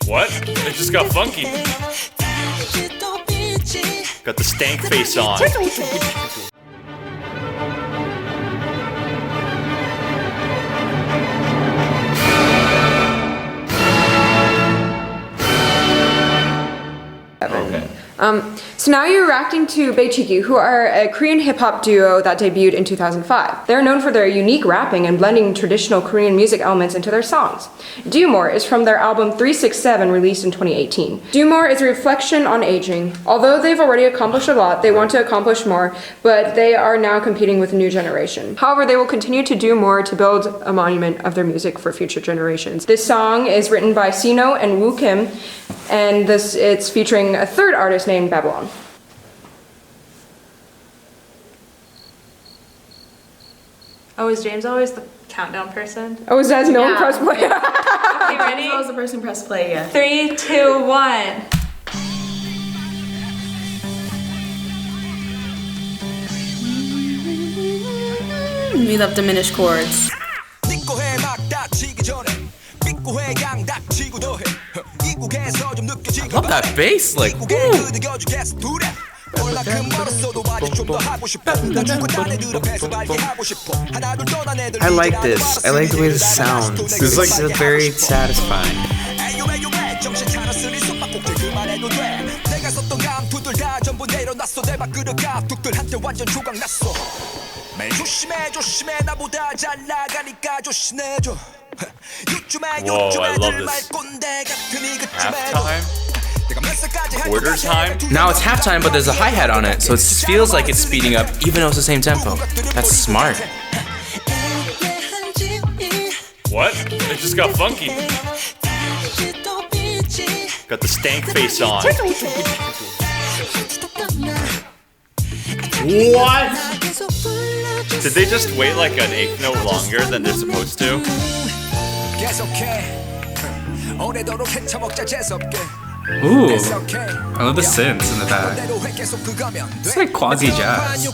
What? It just got funky. Got the stank face on. Okay. So now you're reacting to Baechigi, who are a Korean hip-hop duo that debuted in 2005. They're known for their unique rapping and blending traditional Korean music elements into their songs. Do More is from their album 367, released in 2018. Do More is a reflection on aging. Although they've already accomplished a lot, they want to accomplish more, but they are now competing with a new generation. However, they will continue to do more to build a monument of their music for future generations. This song is written by Sino and Woo Kim, and it's featuring a third artist named Babylon. Oh, is James always the countdown person? Oh, is that no one press play? Okay, ready? I was the person press play, yeah. 3, 2, 1. We love diminished chords. I love that bass, like, I like this. I like the way this sounds. It's like very satisfying. Whoa, I love this. Halftime? Quarter time? now it's halftime, but there's a hi-hat on it, so it feels like it's speeding up, even though it's the same tempo. That's smart. What? It just got funky. Got the stank face on. What? Did they just wait like an eighth note longer than they're supposed to? Ooh, I love the synths in the back. It's like quasi-jazz.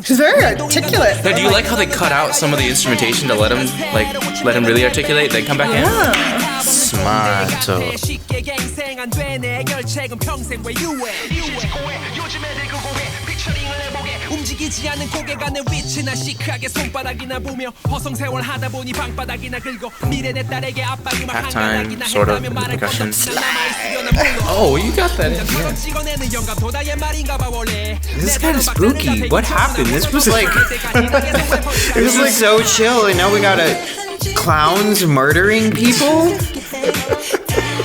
She's very articulate. Yeah, do you like how they cut out some of the instrumentation to let him really articulate? They come back in. Smart. Halftime, sort of, percussion. Oh, you got that in, yeah. This is kind of spooky. What happened? This was like, it was like so chill, and now we got clowns murdering people.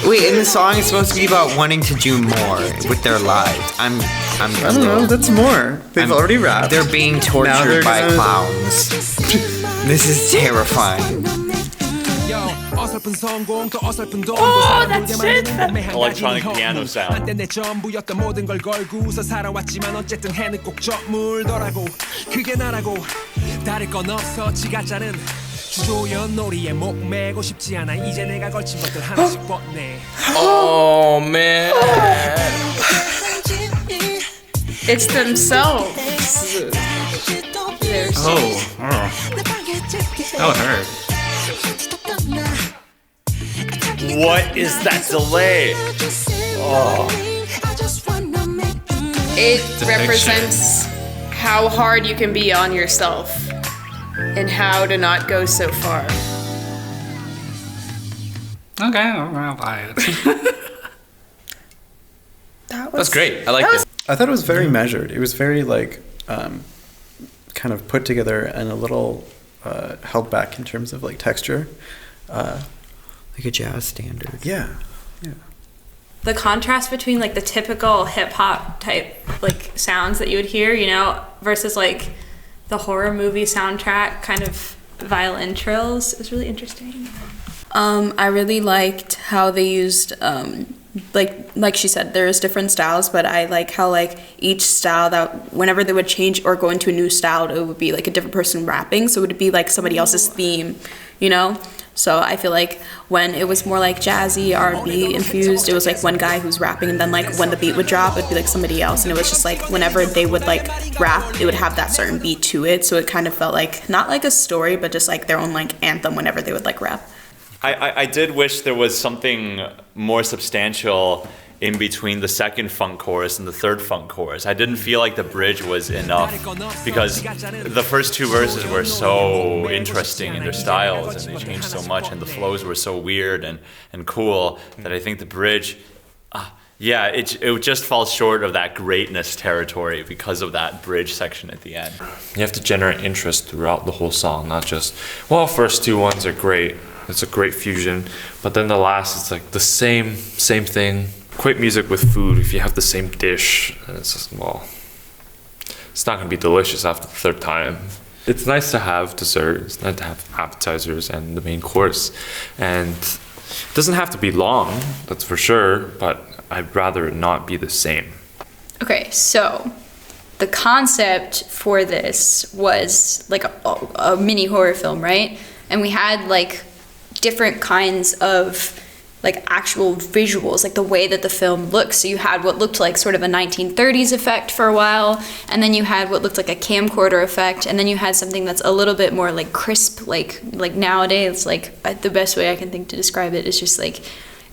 Wait, and the song is supposed to be about wanting to do more with their lives. I don't know, that's more. They've already rapped. They're being tortured by clowns. This is terrifying. Oh, that's it! Electronic piano sound. Oh man. It's themselves. That would hurt. What is that delay? Oh. It represents how hard you can be on yourself and how to not go so far. Okay, I'll buy it. That's great. I like it. I thought it was very measured. It was very like kind of put together and a little held back in terms of like texture. Like a jazz standard. Yeah. The contrast between like the typical hip-hop type like sounds that you would hear, you know, versus like the horror movie soundtrack kind of violin trills is really interesting. I really liked how they used like she said, there's different styles, but I like how like each style that whenever they would change or go into a new style, it would be like a different person rapping, so it would be like somebody else's theme, you know. So I feel like when it was more like jazzy R&B infused, it was like one guy who's rapping, and then like when the beat would drop, it'd be like somebody else, and it was just like whenever they would like rap, it would have that certain beat to it. So it kind of felt like not like a story, but just like their own like anthem whenever they would like rap. I did wish there was something more substantial in between the second funk chorus and the third funk chorus. I didn't feel like the bridge was enough because the first two verses were so interesting in their styles and they changed so much and the flows were so weird and cool that I think the bridge, it just falls short of that greatness territory because of that bridge section at the end. You have to generate interest throughout the whole song, not just, well, first two ones are great. It's a great fusion, but then the last is like the same thing. Equate music with food. If you have the same dish, and it's just, well, it's not going to be delicious after the third time. It's nice to have dessert. It's nice to have appetizers and the main course. And it doesn't have to be long, that's for sure, but I'd rather it not be the same. Okay, so the concept for this was like a mini horror film, right? And we had like different kinds of like actual visuals, like the way that the film looks. So you had what looked like sort of a 1930s effect for a while, and then you had what looked like a camcorder effect, and then you had something that's a little bit more like crisp, like nowadays, like the best way I can think to describe it is just like,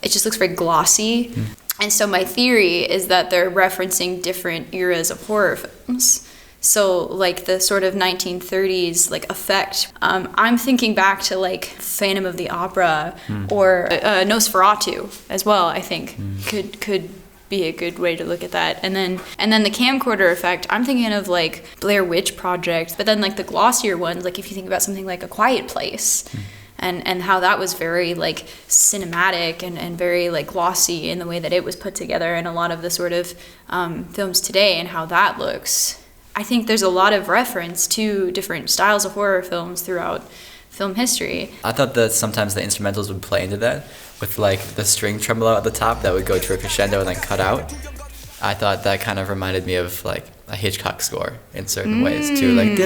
it just looks very glossy. And so my theory is that they're referencing different eras of horror films. So like the sort of 1930s like effect, I'm thinking back to like Phantom of the Opera or Nosferatu as well. I think could be a good way to look at that. And then the camcorder effect, I'm thinking of like Blair Witch Project, but then like the glossier ones, like if you think about something like A Quiet Place. And how that was very like cinematic and very like glossy in the way that it was put together, and a lot of the sort of films today and how that looks. I think there's a lot of reference to different styles of horror films throughout film history. I thought that sometimes the instrumentals would play into that with like the string tremolo at the top that would go to a crescendo and then cut out. I thought that kind of reminded me of like a Hitchcock score in certain ways too, like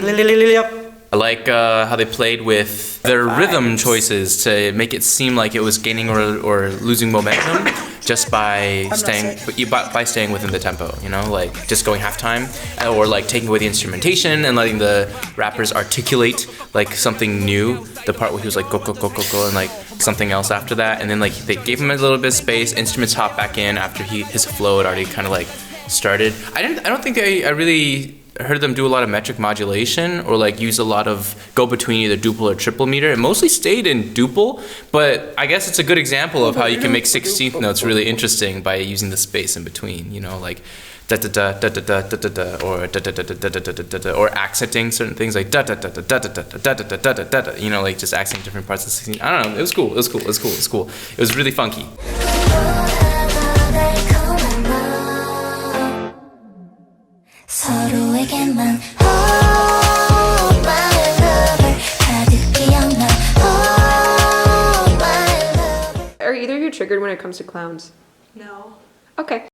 I like how they played with their rhythm choices to make it seem like it was gaining or losing momentum just by staying within the tempo, you know, like just going halftime, or like taking away the instrumentation and letting the rappers articulate like something new. The part where he was like go go go go go and like something else after that, and then like they gave him a little bit of space. Instruments hop back in after his flow had already kind of like started. I don't think I really heard them do a lot of metric modulation or like use a lot of go between either duple or triple meter. It mostly stayed in duple, but I guess it's a good example of how you can make 16th notes really interesting by using the space in between, you know, like da da da da da da da da or da da da da da da da da, or accenting certain things like da da da da da da da da da da da, you know, like just accenting different parts of 16. I don't know, it was cool. It was really funky. Are either of you triggered when it comes to clowns? No. Okay.